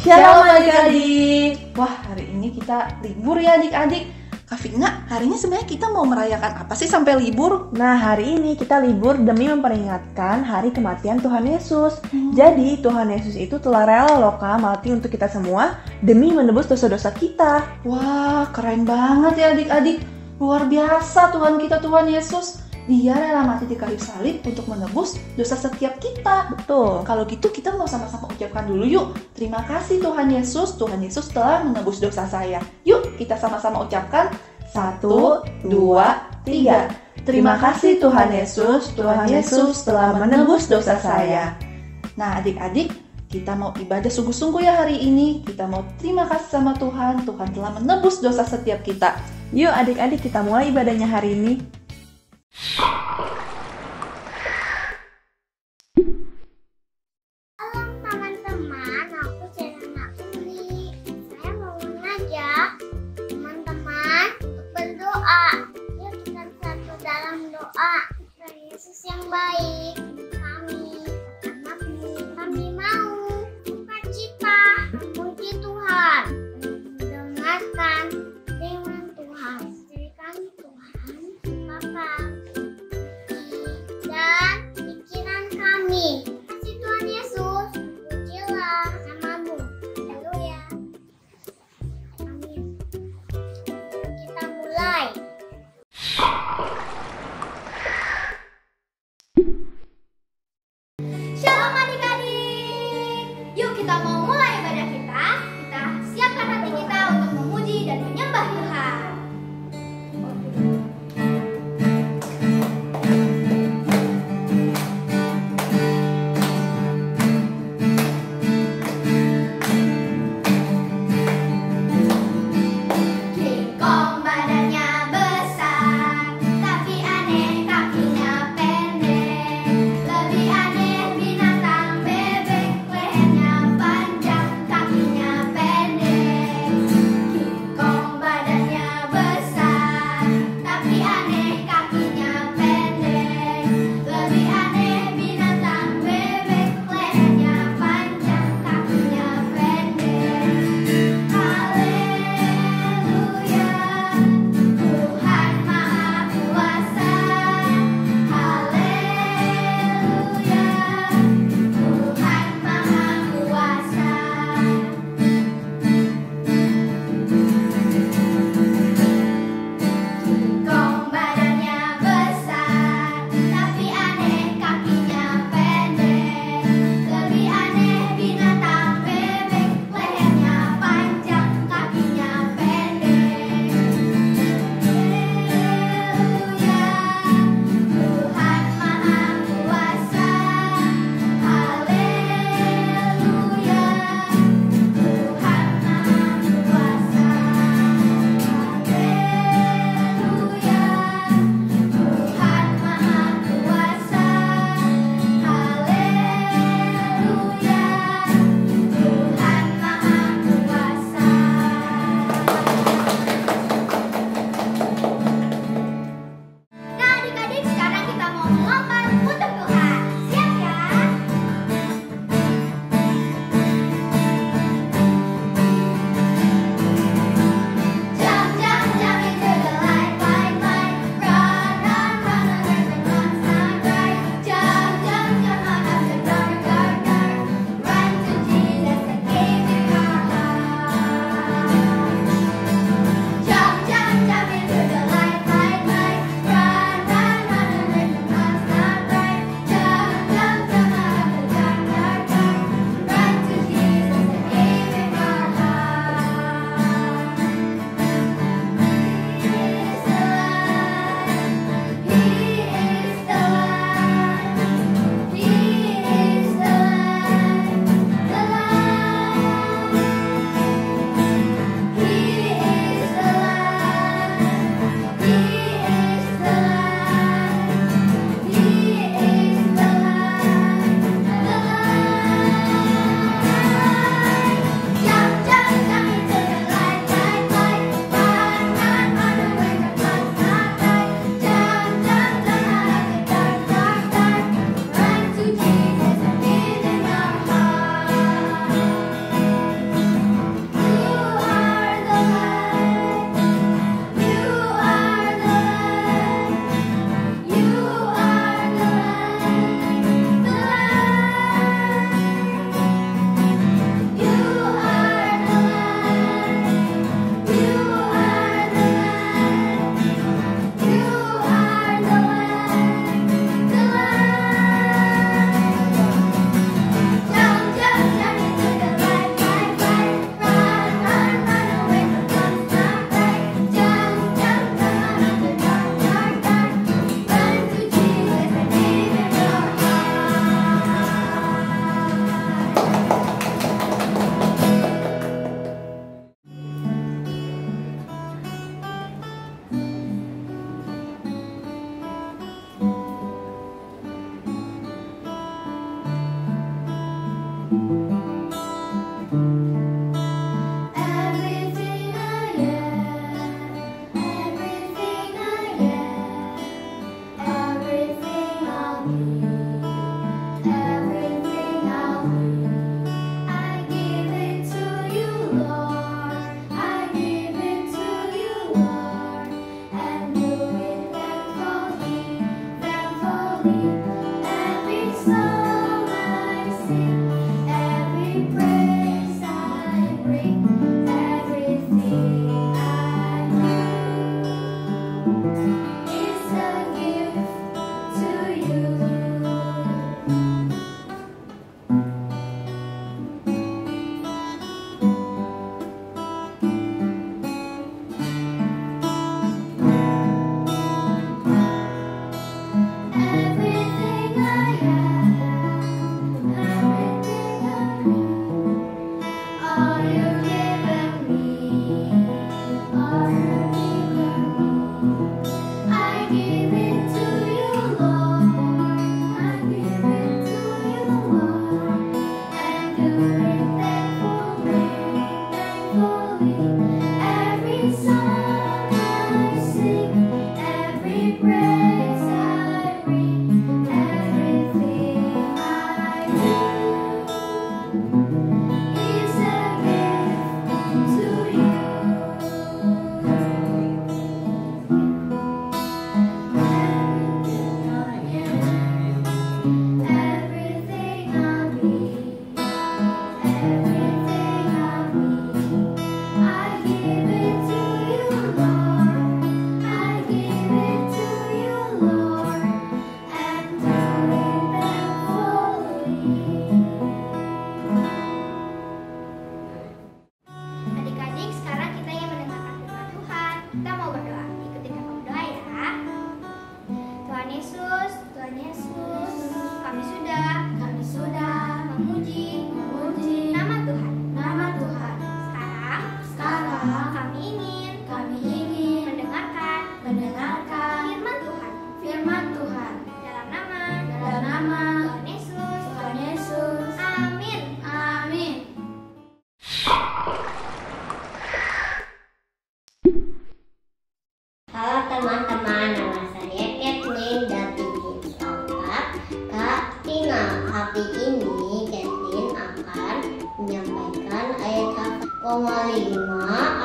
Shalom adik-adik. Wah, hari ini kita libur ya adik-adik. Kak Vina, hari ini sebenarnya kita mau merayakan apa sih sampai libur? Nah, hari ini kita libur demi memperingatkan hari kematian Tuhan Yesus. Jadi, Tuhan Yesus itu telah rela loh Kak mati untuk kita semua demi menebus dosa-dosa kita. Wah, keren banget ya adik-adik. Luar biasa Tuhan kita, Tuhan Yesus. Dia rela mati di kayu salib untuk menebus dosa setiap kita. Betul. Kalau gitu kita mau sama-sama ucapkan dulu yuk. Terima kasih Tuhan Yesus. Tuhan Yesus telah menebus dosa saya. Yuk kita sama-sama ucapkan. 1, 2, 3. Terima kasih Tuhan Yesus. Tuhan Yesus telah menebus dosa saya. Nah adik-adik, kita mau ibadah sungguh-sungguh ya hari ini. Kita mau terima kasih sama Tuhan. Tuhan telah menebus dosa setiap kita. Yuk adik-adik kita mulai ibadahnya hari ini. Halo teman-teman, aku Serena Uli. Saya mau mengajak teman-teman untuk berdoa. Yuk kita satu dalam doa. Tuhan Yesus yang baik, kami anakmu, kami mau sukacita memuji Tuhan, mendengarkan firman Tuhan. Berikan Tuhan Bapa dan pikiran kami. Kasih Tuhan Yesus, pujilah namamu. Haleluya. Amin. Kita mulai. Shalom adik-adik. Yuk kita mau mulai ibadah kita. Kita siapkan hati kita untuk memuji dan menyembah Tuhan. Kingkong badannya besar, tapi aneh kakinya pendek. Lebih aneh binatang bebek, lehernya panjang.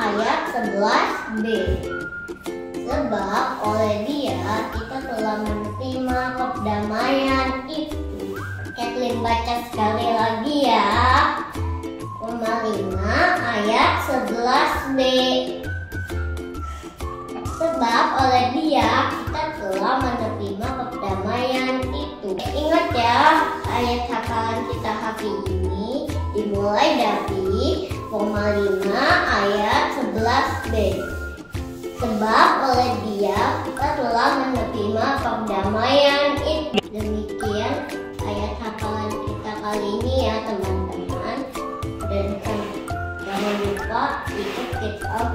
ayat 11b. Sebab oleh Dia kita telah menerima kedamaian itu. Kathleen baca sekali lagi ya. 5 ayat 11b. Sebab oleh Dia kita telah menerima kedamaian itu. Ingat ya, ayat hafalan kita hari ini dimulai dari 5 ayat 11b. Sebab oleh Dia kita telah menerima kedamaian itu. Demikian ayat hafalan kita kali ini ya teman-teman. Dan jangan lupa ikut Kids Out.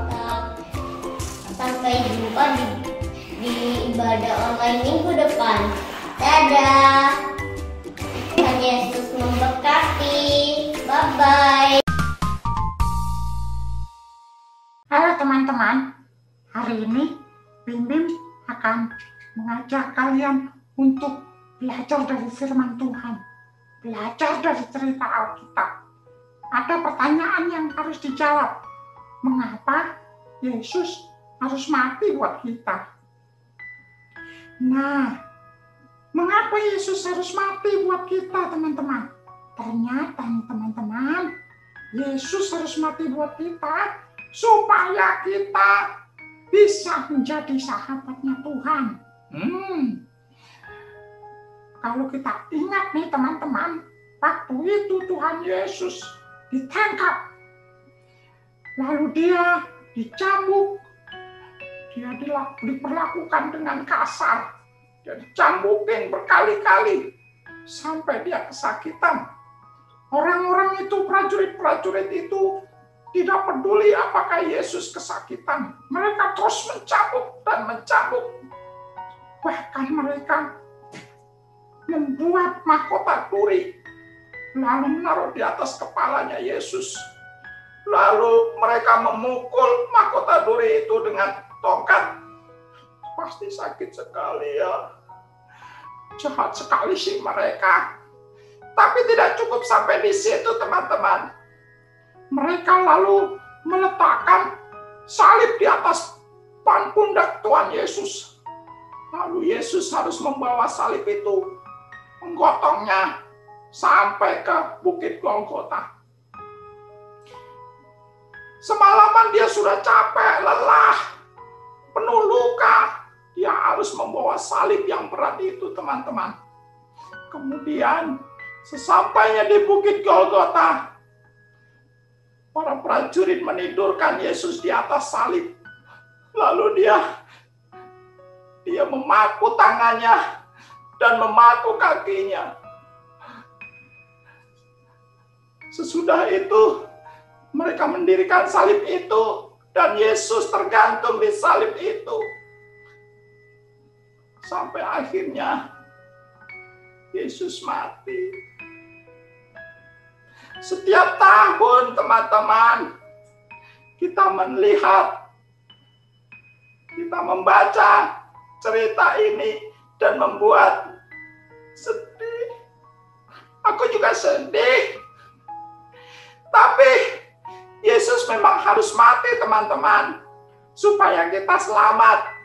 Sampai jumpa di ibadah online minggu depan. Dadah. Tuhan Yesus memberkati. Bye-bye. Halo teman-teman, hari ini Bim Bim akan mengajak kalian untuk belajar dari firman Tuhan, belajar dari cerita Alkitab. Ada pertanyaan yang harus dijawab. Mengapa Yesus harus mati buat kita? Nah, mengapa Yesus harus mati buat kita, teman-teman? Ternyata nih teman-teman, Yesus harus mati buat kita supaya kita bisa menjadi sahabatnya Tuhan. Kalau kita ingat nih teman-teman, waktu itu Tuhan Yesus ditangkap, lalu Dia dicambuk, Dia diperlakukan dengan kasar, Dia dicambukin berkali-kali sampai Dia kesakitan. Orang-orang itu, prajurit-prajurit itu tidak peduli apakah Yesus kesakitan. Mereka terus mencambuk dan mencambuk. Bahkan mereka membuat mahkota duri, lalu menaruh di atas kepalanya Yesus. Lalu mereka memukul mahkota duri itu dengan tongkat. Pasti sakit sekali ya. Jahat sekali sih mereka. Tapi tidak cukup sampai di situ teman-teman. Mereka lalu meletakkan salib di atas pundak Tuhan Yesus. Lalu Yesus harus membawa salib itu, menggotongnya sampai ke Bukit Golgota. Semalaman Dia sudah capek, lelah, penuh luka. Dia harus membawa salib yang berat itu teman-teman. Kemudian sesampainya di Bukit Golgota, para prajurit menidurkan Yesus di atas salib. Lalu dia memaku tangannya dan memaku kakinya. Sesudah itu mereka mendirikan salib itu dan Yesus tergantung di salib itu. Sampai akhirnya Yesus mati. Setiap tahun teman-teman kita melihat, kita membaca cerita ini dan membuat sedih. Aku juga sedih. Tapi Yesus memang harus mati teman-teman supaya kita selamat.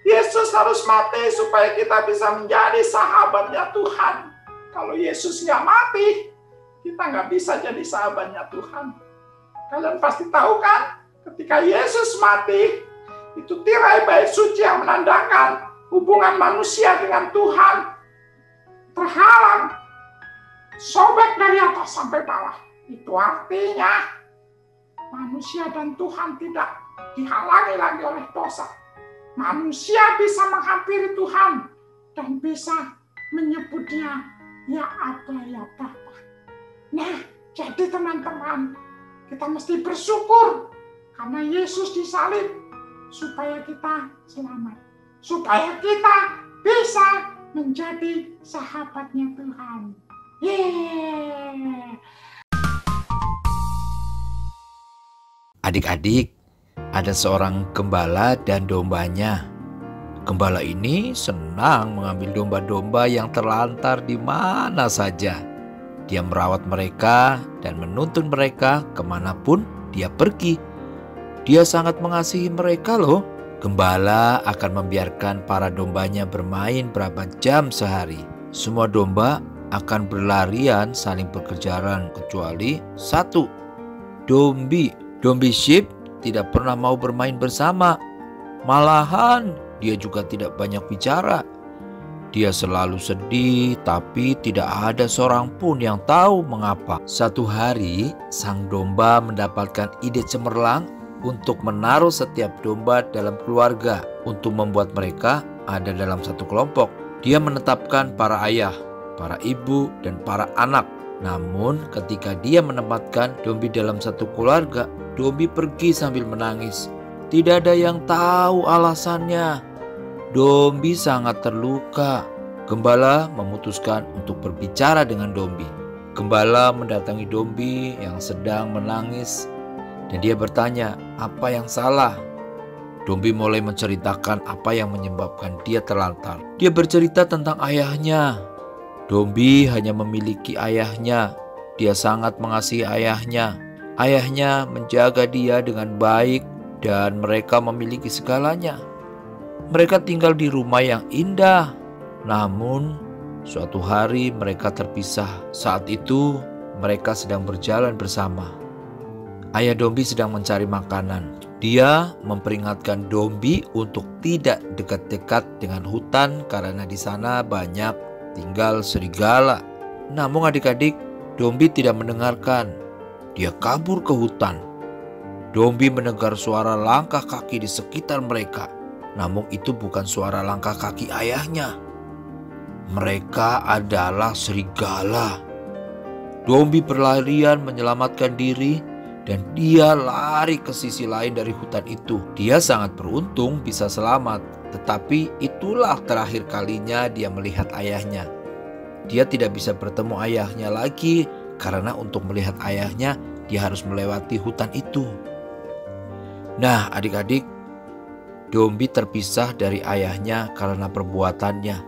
Yesus harus mati supaya kita bisa menjadi sahabatnya Tuhan. Kalau Yesus nggak mati, kita nggak bisa jadi sahabatnya Tuhan. Kalian pasti tahu kan, ketika Yesus mati, itu tirai bait suci yang menandakan hubungan manusia dengan Tuhan terhalang, sobek dari atas sampai bawah. Itu artinya manusia dan Tuhan tidak dihalangi lagi oleh dosa. Manusia bisa menghampiri Tuhan dan bisa menyebut Dia, ya Aba, ya Bapa. Nah, jadi teman-teman, kita mesti bersyukur karena Yesus disalib supaya kita selamat, supaya kita bisa menjadi sahabatnya Tuhan. Yeay! Adik-adik, ada seorang gembala dan dombanya. Gembala ini senang mengambil domba-domba yang terlantar di mana saja. Dia merawat mereka dan menuntun mereka kemanapun dia pergi. Dia sangat mengasihi mereka loh. Gembala akan membiarkan para dombanya bermain berapa jam sehari. Semua domba akan berlarian saling berkejaran kecuali satu, Dombi. Dombi sheep tidak pernah mau bermain bersama. Malahan dia juga tidak banyak bicara. Dia selalu sedih, tapi tidak ada seorang pun yang tahu mengapa. Satu hari, sang domba mendapatkan ide cemerlang untuk menaruh setiap domba dalam keluarga untuk membuat mereka ada dalam satu kelompok. Dia menetapkan para ayah, para ibu, dan para anak. Namun ketika dia menempatkan Dombi dalam satu keluarga, Dombi pergi sambil menangis. Tidak ada yang tahu alasannya. Dombi sangat terluka. Gembala memutuskan untuk berbicara dengan Dombi. Gembala mendatangi Dombi yang sedang menangis dan dia bertanya, apa yang salah? Dombi mulai menceritakan apa yang menyebabkan dia terlantar. Dia bercerita tentang ayahnya. Dombi hanya memiliki ayahnya. Dia sangat mengasihi ayahnya. Ayahnya menjaga dia dengan baik dan mereka memiliki segalanya. Mereka tinggal di rumah yang indah. Namun suatu hari mereka terpisah. Saat itu mereka sedang berjalan bersama. Ayah Dombi sedang mencari makanan. Dia memperingatkan Dombi untuk tidak dekat-dekat dengan hutan karena di sana banyak tinggal serigala. Namun adik-adik, Dombi tidak mendengarkan. Dia kabur ke hutan. Dombi mendengar suara langkah kaki di sekitar mereka. Namun itu bukan suara langkah kaki ayahnya. Mereka adalah serigala. Dombi berlarian menyelamatkan diri dan dia lari ke sisi lain dari hutan itu. Dia sangat beruntung bisa selamat, tetapi itulah terakhir kalinya dia melihat ayahnya. Dia tidak bisa bertemu ayahnya lagi karena untuk melihat ayahnya dia harus melewati hutan itu. Nah, adik-adik, Dombi terpisah dari ayahnya karena perbuatannya.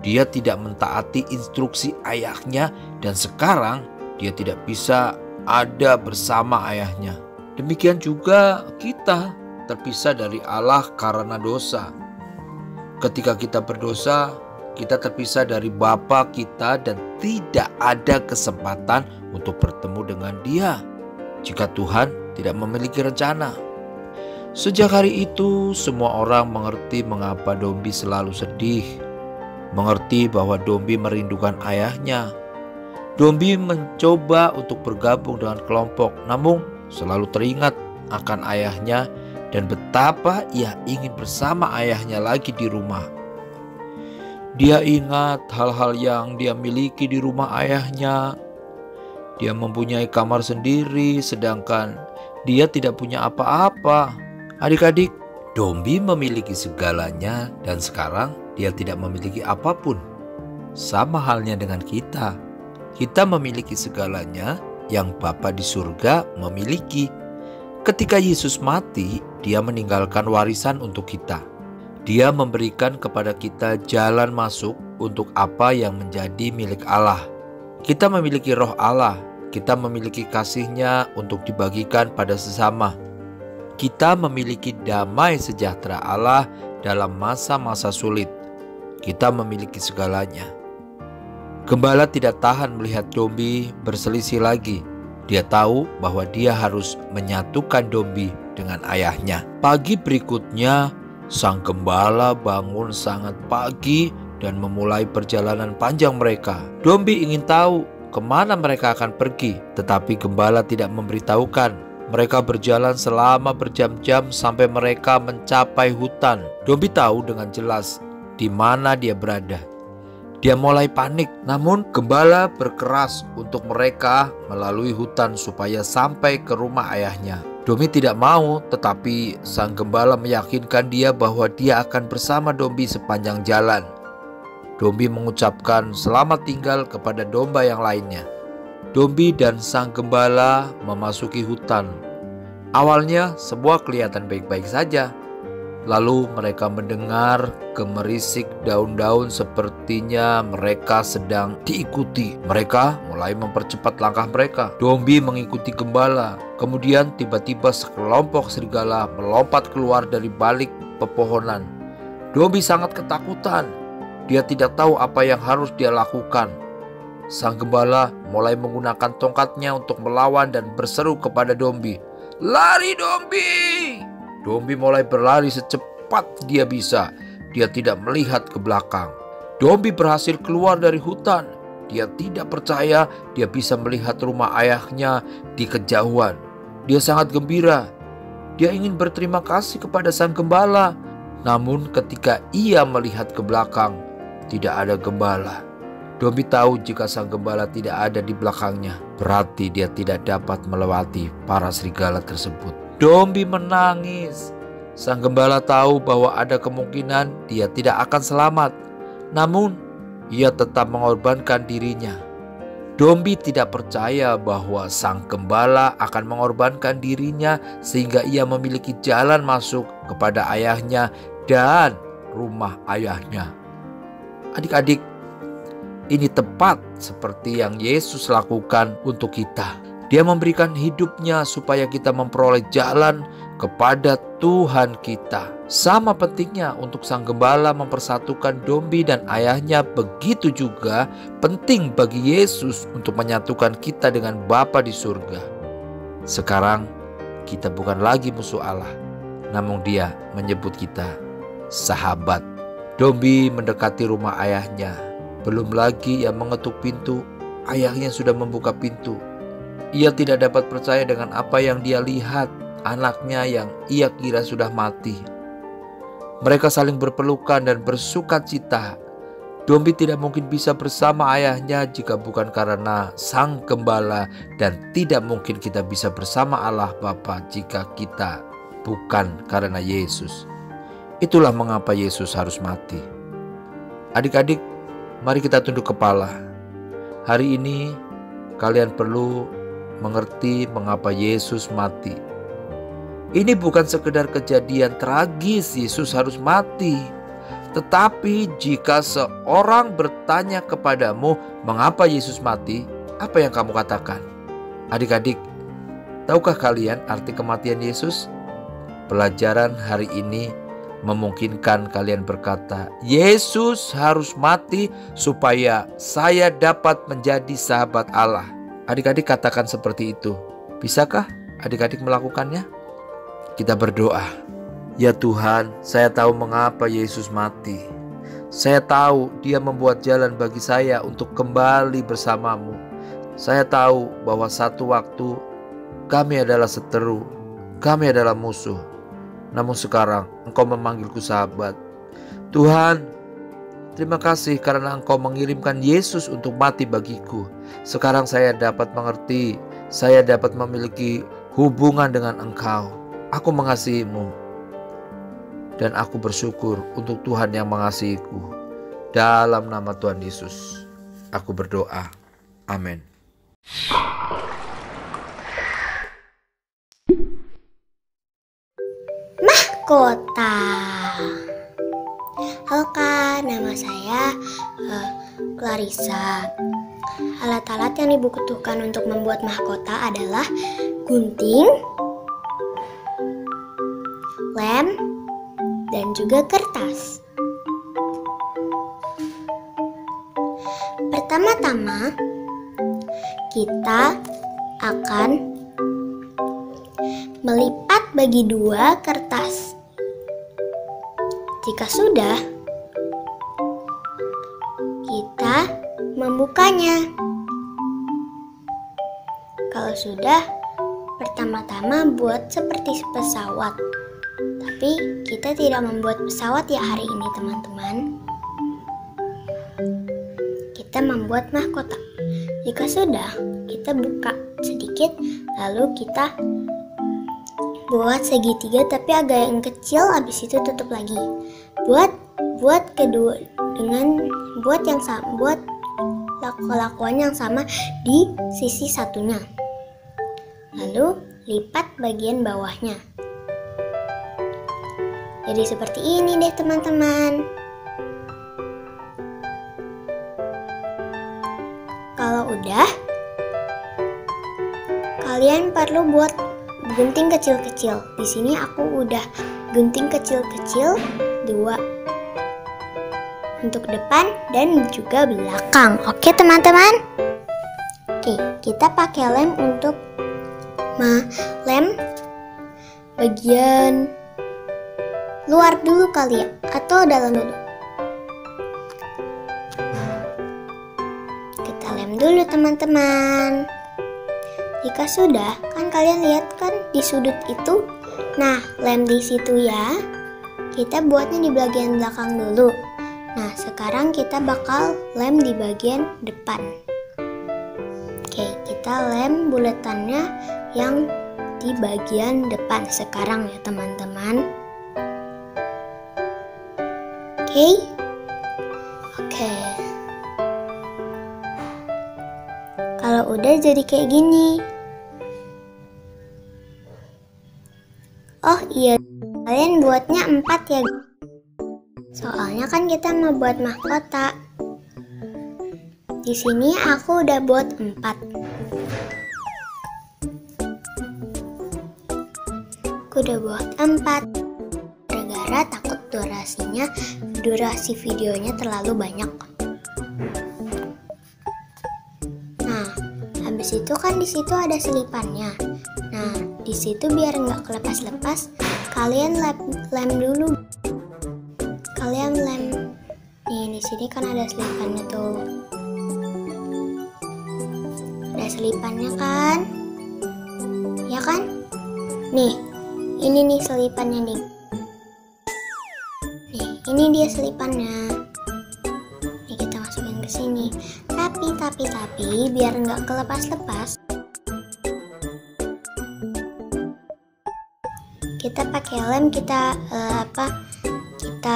Dia tidak mentaati instruksi ayahnya dan sekarang dia tidak bisa ada bersama ayahnya. Demikian juga kita terpisah dari Allah karena dosa. Ketika kita berdosa, kita terpisah dari Bapa kita dan tidak ada kesempatan untuk bertemu dengan Dia jika Tuhan tidak memiliki rencana. Sejak hari itu, semua orang mengerti mengapa Dombi selalu sedih. Mengerti bahwa Dombi merindukan ayahnya. Dombi mencoba untuk bergabung dengan kelompok, namun selalu teringat akan ayahnya dan betapa ia ingin bersama ayahnya lagi di rumah. Dia ingat hal-hal yang dia miliki di rumah ayahnya. Dia mempunyai kamar sendiri, sedangkan dia tidak punya apa-apa. Adik-adik, Dombi memiliki segalanya dan sekarang dia tidak memiliki apapun. Sama halnya dengan kita. Kita memiliki segalanya yang Bapa di surga memiliki. Ketika Yesus mati, Dia meninggalkan warisan untuk kita. Dia memberikan kepada kita jalan masuk untuk apa yang menjadi milik Allah. Kita memiliki roh Allah. Kita memiliki kasih-Nya untuk dibagikan pada sesama. Kita memiliki damai sejahtera Allah dalam masa-masa sulit. Kita memiliki segalanya. Gembala tidak tahan melihat Dombi berselisih lagi. Dia tahu bahwa dia harus menyatukan Dombi dengan ayahnya. Pagi berikutnya, sang gembala bangun sangat pagi dan memulai perjalanan panjang mereka. Dombi ingin tahu kemana mereka akan pergi, tetapi gembala tidak memberitahukan. Mereka berjalan selama berjam-jam sampai mereka mencapai hutan. Dombi tahu dengan jelas di mana dia berada. Dia mulai panik, namun gembala berkeras untuk mereka melalui hutan supaya sampai ke rumah ayahnya. Dombi tidak mau, tetapi sang gembala meyakinkan dia bahwa dia akan bersama Dombi sepanjang jalan. Dombi mengucapkan selamat tinggal kepada domba yang lainnya. Dombi dan sang gembala memasuki hutan. Awalnya semua kelihatan baik-baik saja. Lalu mereka mendengar gemerisik daun-daun seperti sepertinya mereka sedang diikuti. Mereka mulai mempercepat langkah mereka. Dombi mengikuti gembala. Kemudian tiba-tiba sekelompok serigala melompat keluar dari balik pepohonan. Dombi sangat ketakutan. Dia tidak tahu apa yang harus dia lakukan. Sang gembala mulai menggunakan tongkatnya untuk melawan dan berseru kepada Dombi, "Lari Dombi!" Dombi mulai berlari secepat dia bisa. Dia tidak melihat ke belakang. Dombi berhasil keluar dari hutan. Dia tidak percaya dia bisa melihat rumah ayahnya di kejauhan. Dia sangat gembira. Dia ingin berterima kasih kepada sang gembala. Namun ketika ia melihat ke belakang, tidak ada gembala. Dombi tahu jika sang gembala tidak ada di belakangnya, berarti dia tidak dapat melewati para serigala tersebut. Dombi menangis. Sang gembala tahu bahwa ada kemungkinan dia tidak akan selamat. Namun, ia tetap mengorbankan dirinya. Dombi tidak percaya bahwa sang gembala akan mengorbankan dirinya sehingga ia memiliki jalan masuk kepada ayahnya dan rumah ayahnya. Adik-adik, ini tepat seperti yang Yesus lakukan untuk kita. Dia memberikan hidupnya supaya kita memperoleh jalan kepada Tuhan kita. Sama pentingnya untuk sang gembala mempersatukan Dombi dan ayahnya, begitu juga penting bagi Yesus untuk menyatukan kita dengan Bapa di surga. Sekarang kita bukan lagi musuh Allah, namun Dia menyebut kita sahabat. Dombi mendekati rumah ayahnya. Belum lagi ia mengetuk pintu, ayahnya sudah membuka pintu. Ia tidak dapat percaya dengan apa yang dia lihat, anaknya yang ia kira sudah mati. Mereka saling berpelukan dan bersukacita. Dombi tidak mungkin bisa bersama ayahnya jika bukan karena sang gembala, dan tidak mungkin kita bisa bersama Allah Bapa jika kita bukan karena Yesus. Itulah mengapa Yesus harus mati. Adik-adik, mari kita tunduk kepala. Hari ini kalian perlu mengerti mengapa Yesus mati. Ini bukan sekedar kejadian tragis Yesus harus mati. Tetapi jika seorang bertanya kepadamu mengapa Yesus mati, apa yang kamu katakan? Adik-adik, tahukah kalian arti kematian Yesus? Pelajaran hari ini memungkinkan kalian berkata, Yesus harus mati supaya saya dapat menjadi sahabat Allah. Adik-adik katakan seperti itu. Bisakah adik-adik melakukannya? Kita berdoa. Ya Tuhan, saya tahu mengapa Yesus mati. Saya tahu Dia membuat jalan bagi saya untuk kembali bersamamu. Saya tahu bahwa satu waktu kami adalah seteru, kami adalah musuh. Namun sekarang Engkau memanggilku sahabat. Tuhan, terima kasih karena Engkau mengirimkan Yesus untuk mati bagiku. Sekarang saya dapat mengerti, saya dapat memiliki hubungan dengan Engkau. Aku mengasihi-Mu, dan aku bersyukur untuk Tuhan yang mengasihiku. Dalam nama Tuhan Yesus, aku berdoa. Amin. Mahkota. Halo Kak, nama saya Clarissa. Alat-alat yang dibutuhkan untuk membuat mahkota adalah gunting, lem, dan juga kertas. Pertama-tama, kita akan melipat bagi dua kertas. Jika sudah, kita membukanya. Kalau sudah, pertama-tama buat seperti pesawat. Tapi kita tidak membuat pesawat ya hari ini teman-teman. Kita membuat mahkota. Jika sudah, kita buka sedikit, lalu kita buat segitiga tapi agak yang kecil, habis itu tutup lagi. Buat kedua dengan buat yang sama, buat lakuan yang sama di sisi satunya. Lalu lipat bagian bawahnya. Jadi seperti ini deh teman-teman. udah, kalian perlu buat gunting kecil-kecil. Di sini aku udah gunting kecil-kecil 2 untuk depan dan juga belakang. Oke teman-teman. Oke, kita pakai lem untuk lem bagian luar dulu kali ya, atau dalam dulu. Kita lem dulu teman-teman. Jika sudah, kan kalian lihat kan di sudut itu. Nah, lem di situ ya. Kita buatnya di bagian belakang dulu. Nah, sekarang kita bakal lem di bagian depan. Oke, kita lem buletannya yang di bagian depan sekarang ya teman-teman. Oke. Kalau udah jadi kayak gini. Oh iya, kalian buatnya 4 ya. Soalnya kan kita mau buat mahkota. Di sini aku udah buat 4. Aku udah buat 4. Gara-gara takut durasi videonya terlalu banyak. Nah, habis itu kan di situ ada selipannya. Nah, di situ biar nggak kelepas-lepas, kalian lem dulu. Kalian lem. Nih, di sini kan ada selipannya tuh. Ada selipannya kan? Ya kan? Nih, ini nih selipannya nih. Nih, ini dia selipannya. Nih kita masukin ke sini. Tapi biar nggak kelepas-lepas, kita pakai lem, kita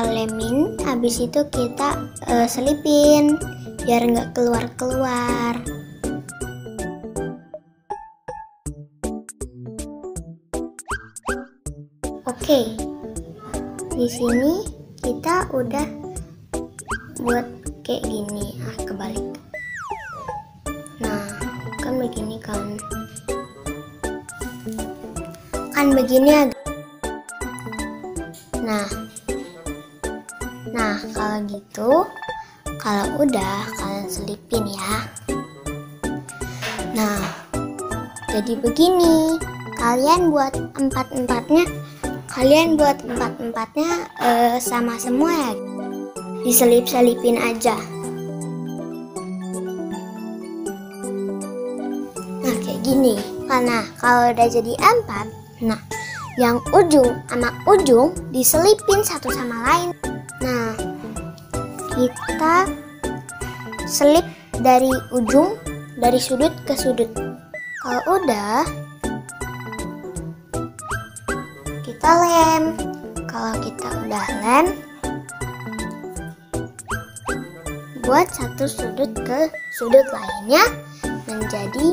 lemin. Habis itu kita selipin biar nggak keluar-keluar. Oke, di sini kita udah buat kayak gini. Kebalik. Nah, kan begini kan. Kan begini agak. Nah, kalau gitu, kalau udah kalian selipin ya. Nah, jadi begini. Kalian buat empat-empatnya sama semua ya. Diselip-selipin aja. Nah, kayak gini. Karena kalau udah jadi 4, nah, yang ujung sama ujung diselipin satu sama lain. Nah, kita selip dari ujung, dari sudut ke sudut. Kalau udah, kita lem. Kalau kita udah lem, buat satu sudut ke sudut lainnya menjadi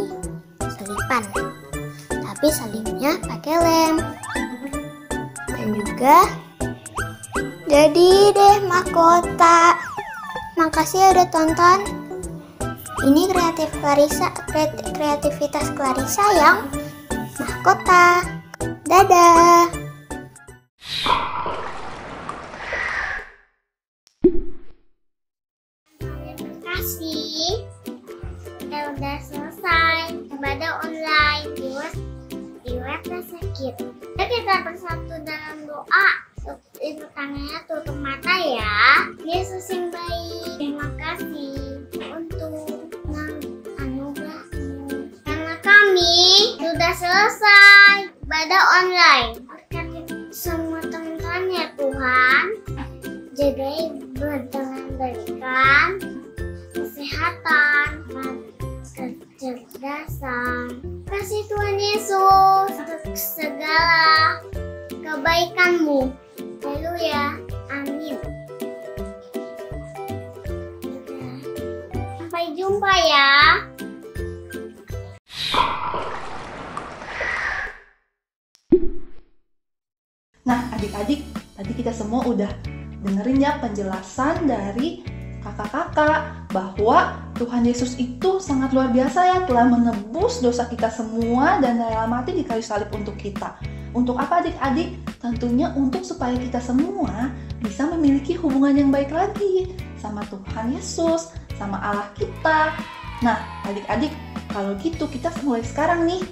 selipan. Tapi selipnya pakai lem. Dan juga jadi deh mahkota. Makasih ya udah tonton. Ini kreativitas Clarissa yang mahkota. Dadah. Terima kasih. Kita udah selesai ibadah online di web sakit. Kita bersatu dalam doa. Itu tangannya, tutup mata ya. Yesus yang baik, terima kasih untuk anugerah-Mu. Karena kami sudah selesai ibadah online. Berkati semua teman-teman ya Tuhan. Jagai berikan kesehatan dan kecerdasan. Kasih Tuhan Yesus untuk segala kebaikan-Mu. Haleluya. Amin. Sampai jumpa ya. Nah, adik-adik, tadi kita semua udah dengerin ya penjelasan dari kakak-kakak bahwa Tuhan Yesus itu sangat luar biasa ya, telah menebus dosa kita semua dan rela mati di kayu salib untuk kita. Untuk apa adik-adik? Tentunya untuk supaya kita semua bisa memiliki hubungan yang baik lagi sama Tuhan Yesus, sama Allah kita. Nah, adik-adik, kalau gitu kita mulai sekarang nih.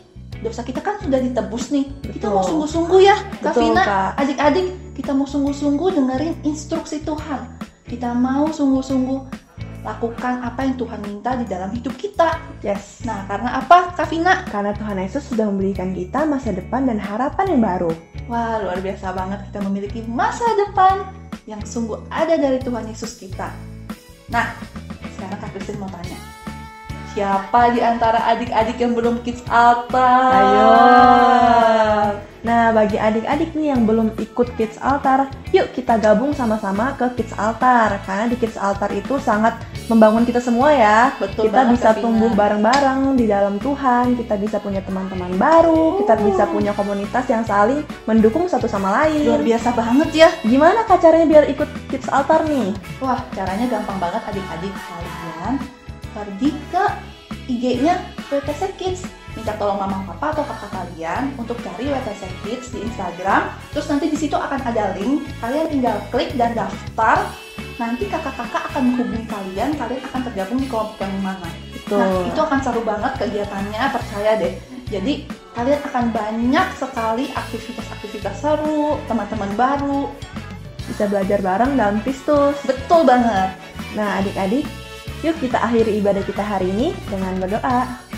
Dosa kita kan sudah ditebus nih. Kita mau sungguh-sungguh ya, Kak Betul, Vina, Kak. adik-adik, kita mau sungguh-sungguh dengerin instruksi Tuhan. Kita mau sungguh-sungguh lakukan apa yang Tuhan minta di dalam hidup kita. Yes. Nah, karena apa, Kak Vina? Karena Tuhan Yesus sudah memberikan kita masa depan dan harapan yang baru. Wah, luar biasa banget kita memiliki masa depan yang sungguh ada dari Tuhan Yesus kita. Nah, sekarang Kak Christine mau tanya. Siapa di antara adik-adik yang belum Kids Altar? Ayo. Nah, bagi adik-adik nih yang belum ikut Kids Altar, yuk kita gabung sama-sama ke Kids Altar. Karena di Kids Altar itu sangat membangun kita semua ya. Betul Kita banget, bisa Kak Vina. tumbuh bareng-bareng di dalam Tuhan. Kita bisa punya teman-teman baru. Kita bisa punya komunitas yang saling mendukung satu sama lain. Luar biasa banget ya. Gimana Kak caranya biar ikut Kids Altar nih? Wah, caranya gampang banget adik-adik. Kalian pergi ke IG-nya WTC Kids. Minta tolong mama papa atau kakak kalian untuk cari WTC Kids di Instagram. Terus nanti di situ akan ada link. Kalian tinggal klik dan daftar. Nanti kakak-kakak akan menghubungi kalian. Kalian akan tergabung di kelompok yang mana. Betul. Nah, itu akan seru banget kegiatannya, percaya deh. Jadi kalian akan banyak sekali aktivitas-aktivitas seru, teman-teman baru. Bisa belajar bareng dalam Kristus. Betul banget. Nah, adik-adik, yuk kita akhiri ibadah kita hari ini dengan berdoa.